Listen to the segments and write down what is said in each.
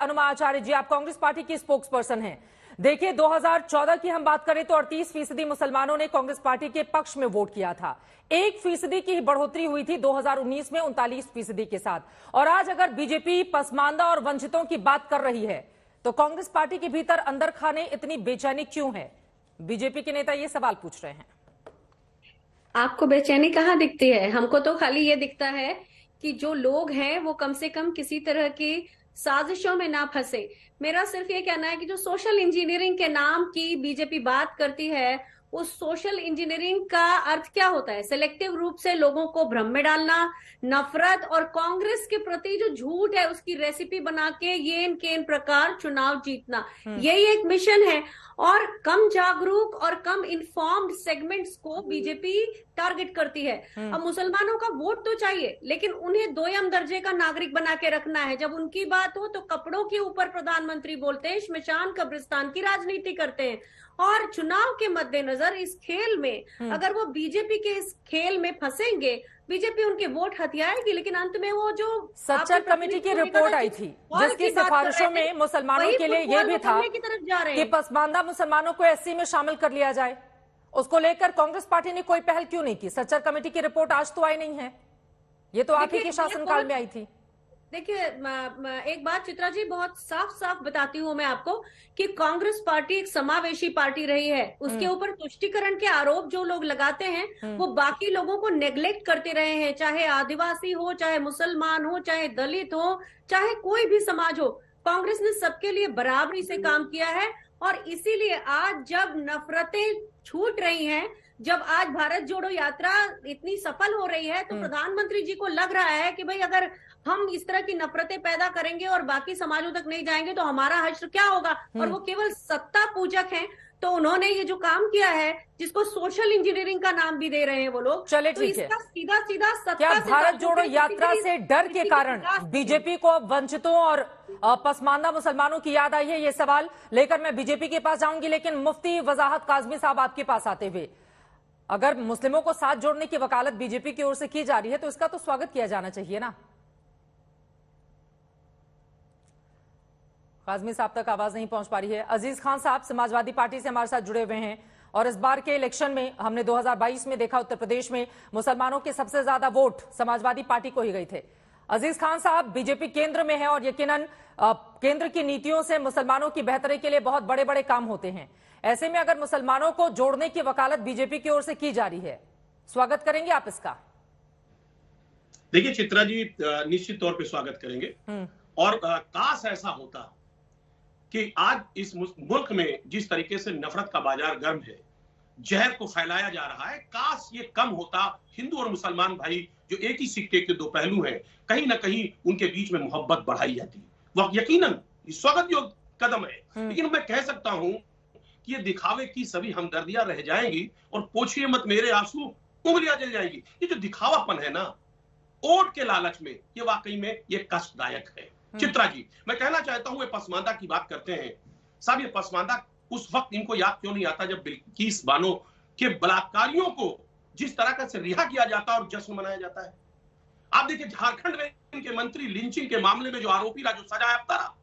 अनुमा आचार्य जी, आप कांग्रेस पार्टी की spokes person हैं। देखिए, 2014 की हम बात करें तो 38% मुसलमानों ने कांग्रेस पार्टी के पक्ष में वोट किया था। 1% की बढ़ोतरी हुई थी 2019 में 39% के साथ। और आज अगर बीजेपी पसमानदा और वंचितों की बात कर रही है तो कांग्रेस पार्टी के भीतर अंदर खाने इतनी बेचैनी क्यों है? बीजेपी के नेता ये सवाल पूछ रहे हैं। आपको बेचैनी कहाँ दिखती है? हमको तो खाली ये दिखता है कि जो लोग हैं वो कम से कम किसी तरह की साजिशों में ना फंसे। मेरा सिर्फ ये कहना है कि जो सोशल इंजीनियरिंग के नाम की बीजेपी बात करती है, उस सोशल इंजीनियरिंग का अर्थ क्या होता है? सेलेक्टिव रूप से लोगों को भ्रम में डालना, नफरत और कांग्रेस के प्रति जो झूठ है उसकी रेसिपी बना के ये इनके इन प्रकार चुनाव जीतना, यही एक मिशन है। और कम जागरूक और कम इन्फॉर्म्ड सेगमेंट्स को बीजेपी टारगेट करती है। अब मुसलमानों का वोट तो चाहिए, लेकिन उन्हें दोयम दर्जे का नागरिक बना के रखना है। जब उनकी बात हो तो कपड़ों के ऊपर प्रधानमंत्री बोलते हैं, श्मशान कब्रिस्तान की राजनीति करते हैं। और चुनाव के मद्देनजर इस खेल में अगर वो बीजेपी के इस खेल में फंसेंगे, बीजेपी उनके वोट हथियाएगी, लेकिन अंत में वो जो सच्चर कमेटी की रिपोर्ट आई थी जिसकी सिफारिशों में मुसलमानों के लिए यह भी था कि पसमानदा मुसलमानों को एससी में शामिल कर लिया जाए। उसको लेकर कांग्रेस पार्टी ने कोई पहल क्यों नहीं की? सच्चर कमेटी की रिपोर्ट आज तो आई नहीं है, ये तो आप ही के शासनकाल में आई थी। देखिए, एक बात चित्रा जी बहुत साफ साफ बताती हूँ मैं आपको कि कांग्रेस पार्टी एक समावेशी पार्टी रही है। उसके ऊपर तुष्टीकरण के आरोप जो लोग लगाते हैं वो बाकी लोगों को नेग्लेक्ट करते रहे हैं, चाहे आदिवासी हो, चाहे मुसलमान हो, चाहे दलित हो, चाहे कोई भी समाज हो। कांग्रेस ने सबके लिए बराबरी से काम किया है। और इसीलिए आज जब नफरतें छूट रही हैं, जब आज भारत जोड़ो यात्रा इतनी सफल हो रही है, तो प्रधानमंत्री जी को लग रहा है कि भाई अगर हम इस तरह की नफरतें पैदा करेंगे और बाकी समाजों तक नहीं जाएंगे तो हमारा हश्र क्या होगा। और वो केवल सत्ता पूजक हैं, तो उन्होंने ये जो काम किया है, जिसको सोशल इंजीनियरिंग का नाम भी दे रहे हैं वो लोग, चले तो ठीक है। इसका सीधा सीधा सत्ता क्या से भारत जोड़ो यात्रा से डर के कारण बीजेपी को अब वंचितों और पसमानदा मुसलमानों की याद आई है? ये सवाल लेकर मैं बीजेपी के पास जाऊंगी, लेकिन मुफ्ती वजाहत काजमी साहब आपके पास आते हुए, अगर मुस्लिमों को साथ जोड़ने की वकालत बीजेपी की ओर से की जा रही है तो इसका तो स्वागत किया जाना चाहिए ना। काजमी साहब तक आवाज नहीं पहुंच पा रही है। अजीज खान साहब समाजवादी पार्टी से हमारे साथ जुड़े हुए हैं और इस बार के इलेक्शन में हमने 2022 में देखा उत्तर प्रदेश में मुसलमानों के सबसे ज्यादा वोट समाजवादी पार्टी को ही गए थे। अजीज खान साहब, बीजेपी केंद्र में है और यकीनन केंद्र की नीतियों से मुसलमानों की बेहतरी के लिए बहुत बड़े बड़े काम होते हैं। ऐसे में अगर मुसलमानों को जोड़ने की वकालत बीजेपी की ओर से की जा रही है, स्वागत करेंगे आप इसका? देखिए चित्रा जी, निश्चित तौर पे स्वागत करेंगे। और काश ऐसा होता कि आज इस मुल्क में जिस तरीके से नफरत का बाजार गर्म है, जहर को फैलाया जा रहा है, काश ये कम होता। हिंदू और मुसलमान भाई जो एक ही सिक्के के दो पहलू हैं, कहीं ना कहीं उनके बीच में मोहब्बत बढ़ाई जाती। वह यकीनन स्वागत योग्य कदम है। लेकिन मैं कह सकता हूं कि ये दिखावे की सभी हमदर्दियां रह जाएंगी और पोछिए मत मेरे आंसू, उंगलियां जल जाएंगी। ये जो दिखावापन है ना वोट के लालच में, ये वाकई में ये कष्टदायक है। चित्रा जी, मैं कहना चाहता हूं, ये पसमानदा की बात करते हैं साहब, ये पसमानदा उस वक्त इनको याद क्यों नहीं आता जब बिल्किस बानो के बलात्कारियों को जिस तरह से रिहा किया जाता और जश्न मनाया जाता है। आप देखिए झारखंड में इनके मंत्री लिंचिंग के मामले में जो आरोपी रहा, जो सजायाफ्ता रहा,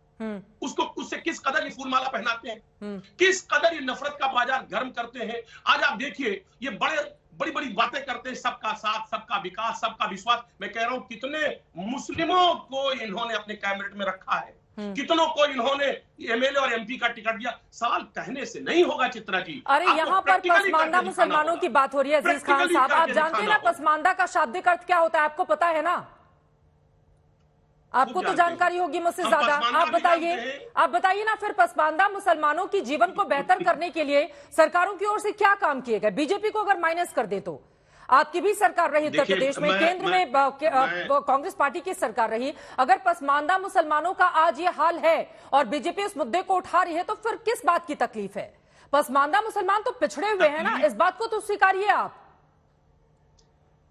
उसको उससे किस कदर ये फूलमाला पहनाते हैं, किस कदर ये नफरत का बाजार गर्म करते हैं। आज आप देखिए ये बड़ी बड़ी बातें करते हैं, सबका साथ, सबका विकास, सबका विश्वास। मैं कह रहा हूं कितने मुस्लिमों को इन्होंने अपने कैबिनेट में रखा है, कितनों को इन्होंने एमएलए और एमपी का टिकट दिया। सवाल कहने से नहीं होगा चित्रा जी। अरे यहाँ पर पसमानदा मुसलमानों की बात हो रही है। अजीज खान साहब, आप जानते हैं ना पसमानदा का शाब्दिक अर्थ क्या होता है? आपको पता है ना? आपको तो जानकारी होगी मुझसे ज्यादा। आप बताइए ना फिर, पसमानदा मुसलमानों की जीवन को बेहतर करने के लिए सरकारों की ओर से क्या काम किए गए? बीजेपी को अगर माइनस कर दे तो आपकी भी सरकार रही उत्तर प्रदेश में, केंद्र में कांग्रेस पार्टी की सरकार रही। अगर पसमानदा मुसलमानों का आज ये हाल है और बीजेपी इस मुद्दे को उठा रही है तो फिर किस बात की तकलीफ है? पसमानदा मुसलमान तो पिछड़े हुए हैं ना, इस बात को तो स्वीकारिए आप।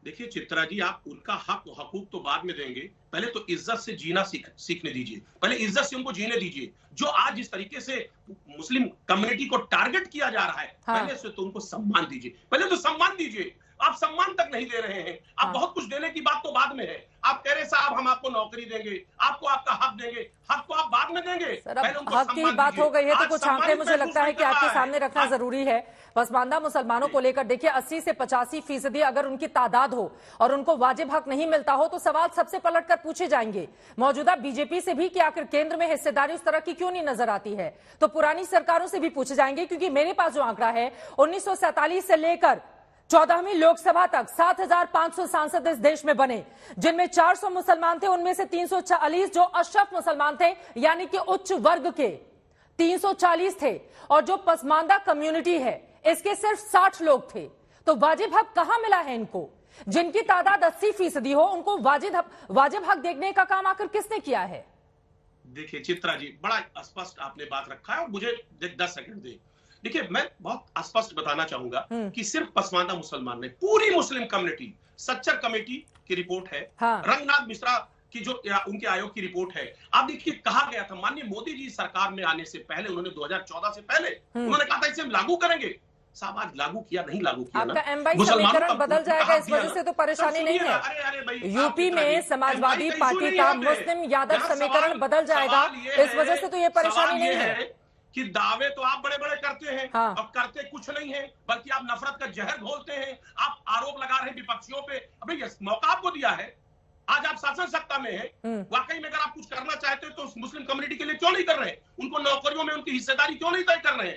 देखिए चित्रा जी, आप उनका हक हकूक तो बाद में देंगे, पहले तो इज्जत से जीना सीखने दीजिए, पहले इज्जत से उनको जीने दीजिए। जो आज जिस तरीके से मुस्लिम कम्युनिटी को टारगेट किया जा रहा है, पहले से तो उनको सम्मान दीजिए, पहले तो सम्मान दीजिए। आप सम्मान तक नहीं दे रहे हैं। आप बहुत कुछ देने की बात तो बाद में है। आप कह रहे साहब हम आपको नौकरी देंगे, आपको आपका हक देंगे। हक तो आप बाद में देंगे। सर, अब हक की बात हो गई है तो कुछ आंकड़े मुझे लगता है कि आपके सामने रखना जरूरी है। पसमानदा मुसलमानों को लेकर देखिए 80 से 85% अगर उनकी तादाद हो और उनको वाजिब हक नहीं मिलता हो तो सवाल सबसे पलट कर पूछे जाएंगे मौजूदा बीजेपी से भी कि आखिर केंद्र में हिस्सेदारी उस तरह की क्यों नहीं नजर आती है। तो पुरानी सरकारों से भी पूछे जाएंगे, क्योंकि मेरे पास जो आंकड़ा है 1947 से लेकर 14वीं लोकसभा तक 7,500 सांसद इस देश में बने, जिनमें 400 मुसलमान थे। उनमें से 340 जो अशरफ मुसलमान थे, यानी कि उच्च वर्ग के 340 थे, और जो पसमानदा कम्युनिटी है इसके सिर्फ 60 लोग थे। तो वाजिब हक कहां मिला है इनको? जिनकी तादाद 80% हो उनको वाजिब हक देने का काम आखिर किसने किया है? देखिए चित्रा जी, बड़ा स्पष्ट आपने बात रखा है और मुझे 10 सेकंड दे। देखिए मैं बहुत स्पष्ट बताना चाहूंगा कि सिर्फ पसमानदा मुसलमान नहीं, पूरी मुस्लिम कम्युनिटी, सच्चर कमेटी की रिपोर्ट है, हाँ। रंगनाथ मिश्रा की जो उनके आयोग की रिपोर्ट है। आप देखिए कहा गया था माननीय मोदी जी सरकार में आने से पहले, उन्होंने 2014 से पहले उन्होंने कहा था इसे हम लागू करेंगे। साहब आज लागू किया, नहीं लागू किया ना। आपका एमवाई समीकरण बदल जाएगा, इस वजह से तो परेशानी नहीं है। अरे भाई, यूपी में समाजवादी पार्टी का मुस्लिम यादव समीकरण बदल जाएगा, इस वजह से तो ये परेशानी नहीं है कि दावे तो आप बड़े बड़े करते हैं, हाँ। और करते कुछ नहीं है, बल्कि आप नफरत का जहर घोलते हैं। आप आरोप लगा रहे हैं विपक्षियों पे। अबे ये मौका आपको दिया है, आज आप शासन सत्ता में हैं। वाकई में अगर आप कुछ करना चाहते हो तो उस मुस्लिम कम्युनिटी के लिए क्यों नहीं कर रहे हैं? उनको नौकरियों में उनकी हिस्सेदारी क्यों नहीं तय कर रहे हैं?